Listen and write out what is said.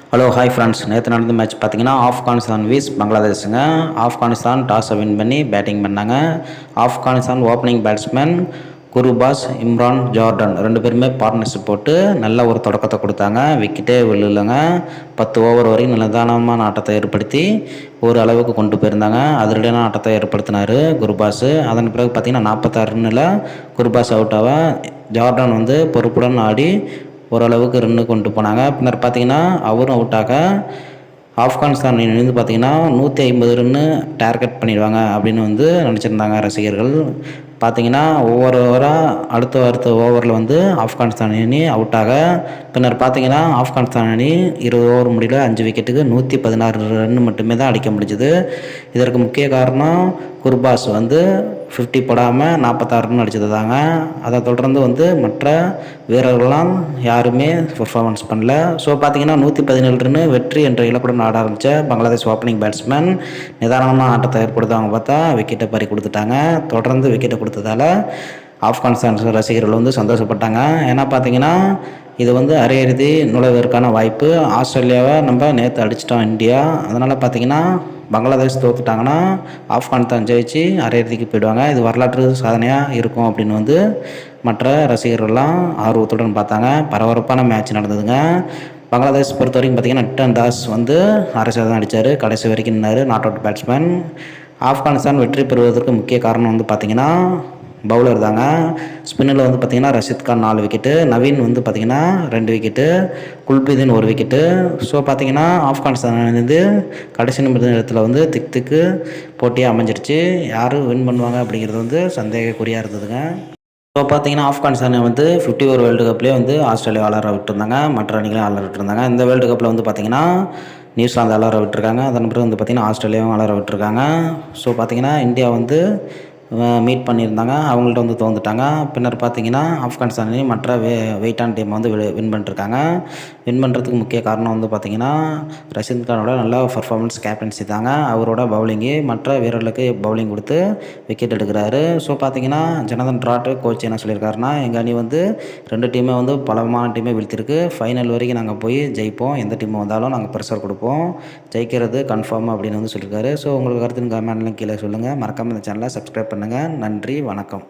Hello hi friends, நேற்று நடந்த match பார்த்தீங்கன்னா ஆப்கானிஸ்தான் வீஸ் பங்களாதேஷுங்க. ஆப்கானிஸ்தான் டாஸை வின் பண்ணி பேட்டிங் பண்ணாங்க. Afghanistan opening batsman Kurubas, Imran Jordan ரெண்டு பேருமே பார்ட்னர்ஷிப் போட்டு நல்ல ஒரு தொடக்கத்தை கொடுத்தாங்க. விக்கெட்டே விழுலங்க. 10 ஓவர் வரைக்கும் நிதானமான ஆட்டத்தை ஏற்படுத்தி ஒரு அளவுக்கு கொண்டு போயிருந்தாங்க. அதிரடியான ஆட்டத்தை ஏற்படுத்தினார் குருபாஸ். அதன் பிறகு பார்த்தீங்கன்னா 46 ரன்னில் குருபாஸ் அவுட் ஆக ஜார்டன் வந்து பொறுப்புடன் ஆடி ஓரளவுக்கு ரன்னு கொண்டு போனாங்க. பின்னர் பார்த்தீங்கன்னா அவரும் அவுட்டாக ஆப்கானிஸ்தான் வந்து பார்த்திங்கன்னா 150 ரன்னு டார்கெட் பண்ணிடுவாங்க அப்படின்னு வந்து நினச்சிருந்தாங்க ரசிகர்கள். பார்த்திங்கன்னா ஒவ்வொரு ஓவராக அடுத்த ஓவரில் வந்து ஆப்கானிஸ்தான் அணி அவுட்டாக பின்னர் பார்த்திங்கன்னா ஆப்கானிஸ்தான் அணி 20 ஓவர் முடியல 5 விக்கெட்டுக்கு 116 ரன் மட்டுமே தான் அடிக்க முடிஞ்சுது. இதற்கு முக்கிய காரணம் குர்பாஸ் வந்து 50 போடாமல் 46 ரன் அடித்தது தாங்க. அதை தொடர்ந்து வந்து மற்ற வீரர்கள்லாம் யாருமே பெர்ஃபார்மன்ஸ் பண்ணல. ஸோ பார்த்திங்கன்னா 117 ரன்னு வெற்றி என்ற இலக்குடன் ஆட ஆரம்பித்த பங்களாதேஷ் ஓப்பனிங் பேட்ஸ்மேன் நிதானமான ஆட்டத்தை ஏற்படுத்துவாங்க பார்த்தா விக்கெட்டை பறி கொடுத்துட்டாங்க. தொடர்ந்து விக்கெட்டை கொடுத்ததால ஆப்கானிஸ்தான் ரசிகர்கள் வந்து சந்தோஷப்பட்டாங்க. ஏன்னா பார்த்தீங்கன்னா இது வந்து அரையிறுதி நுழைவதற்கான வாய்ப்பு. ஆஸ்திரேலியாவை நம்ம நேற்று அடிச்சிட்டோம் இந்தியா. அதனால் பார்த்திங்கன்னா பங்களாதேஷ் தோற்றுட்டாங்கன்னா ஆப்கானிஸ்தான் ஜெயிச்சு அரையிறுதிக்கு போயிடுவாங்க. இது வரலாற்று சாதனையாக இருக்கும் அப்படின்னு வந்து மற்ற ரசிகர்கள்லாம் ஆர்வத்துடன் பார்த்தாங்க. பரபரப்பான மேட்ச் நடந்ததுங்க. பங்களாதேஷ் பொறுத்த வரைக்கும் பார்த்திங்கன்னா லிட்டன் தாஸ் வந்து அரசியல் தான் அடித்தார். கடைசி வரைக்கும் நின்னார், நாட் அவுட் பேட்ஸ்மேன். ஆப்கானிஸ்தான் வெற்றி பெறுவதற்கு முக்கிய காரணம் வந்து பார்த்திங்கன்னா பவுலர் தாங்க. ஸ்பின்னில் வந்து பார்த்திங்கன்னா ரஷித் கான் 4 விக்கெட்டு, நவீன் வந்து பார்த்திங்கன்னா 2 விக்கெட்டு, குல்பீதின் 1 விக்கெட்டு. ஸோ பார்த்திங்கன்னா ஆப்கானிஸ்தான் வந்து கடைசி நிமிடத்தில் வந்து திக்கு போட்டியாக அமைஞ்சிருச்சு. யார் வின் பண்ணுவாங்க அப்படிங்கிறது வந்து சந்தேகக்குறியாக இருந்ததுங்க. ஸோ பார்த்திங்கன்னா ஆப்கானிஸ்தானை வந்து 50 ஓவர் வேர்ல்டு கப்லேயே வந்து ஆஸ்திரேலியா ஆளர விட்டுருந்தாங்க, மற்ற அணிகளையும் ஆளர விட்டுருந்தாங்க. இந்த வேர்ல்டு கப்பில் வந்து பார்த்திங்கன்னா நியூசிலாந்து ஆளர விட்டுருக்காங்க. அதன் பிறகு வந்து பார்த்திங்கன்னா ஆஸ்திரேலியாவும் ஆளர விட்டுருக்காங்க. ஸோ பார்த்திங்கன்னா இந்தியா வந்து மீட் பண்ணியிருந்தாங்க, அவங்கள்ட்ட வந்து தோந்துட்டாங்க. பின்னர் பார்த்திங்கன்னா ஆப்கானிஸ்தான் அணி மற்ற வெயிட்டான டீமை வந்து வின் பண்ணிருக்காங்க. வின் பண்ணுறதுக்கு முக்கிய காரணம் வந்து பார்த்திங்கன்னா ரஷீத் கானோட நல்ல பர்ஃபார்மன்ஸ், கேப்டன்சி தாங்க. அவரோட பவுலிங்கு மற்ற வீரர்களுக்கு பவுலிங் கொடுத்து விக்கெட் எடுக்கிறாரு. ஸோ பார்த்திங்கன்னா ஜனதன் ட்ராட் கோச் என்ன சொல்லியிருக்காருன்னா, எங்கள் அணி வந்து 2 டீமை வந்து பலமான டீமை வீழ்த்திருக்கு. ஃபைனல் வரைக்கும் நாங்கள் போய் ஜெயிப்போம், எந்த டீம் வந்தாலும் நாங்கள் ப்ரெஷர் கொடுப்போம், ஜெயிக்கிறது கன்ஃபார்ம் அப்படின்னு வந்து சொல்லியிருக்காரு. ஸோ உங்களுக்கு கருத்துன்னு கமெண்ட்லாம் கீழே சொல்லுங்கள். மறக்காமல் இந்த சேனலை சப்ஸ்கிரைப் பண்ணுங்கள். நன்றி, வணக்கம்.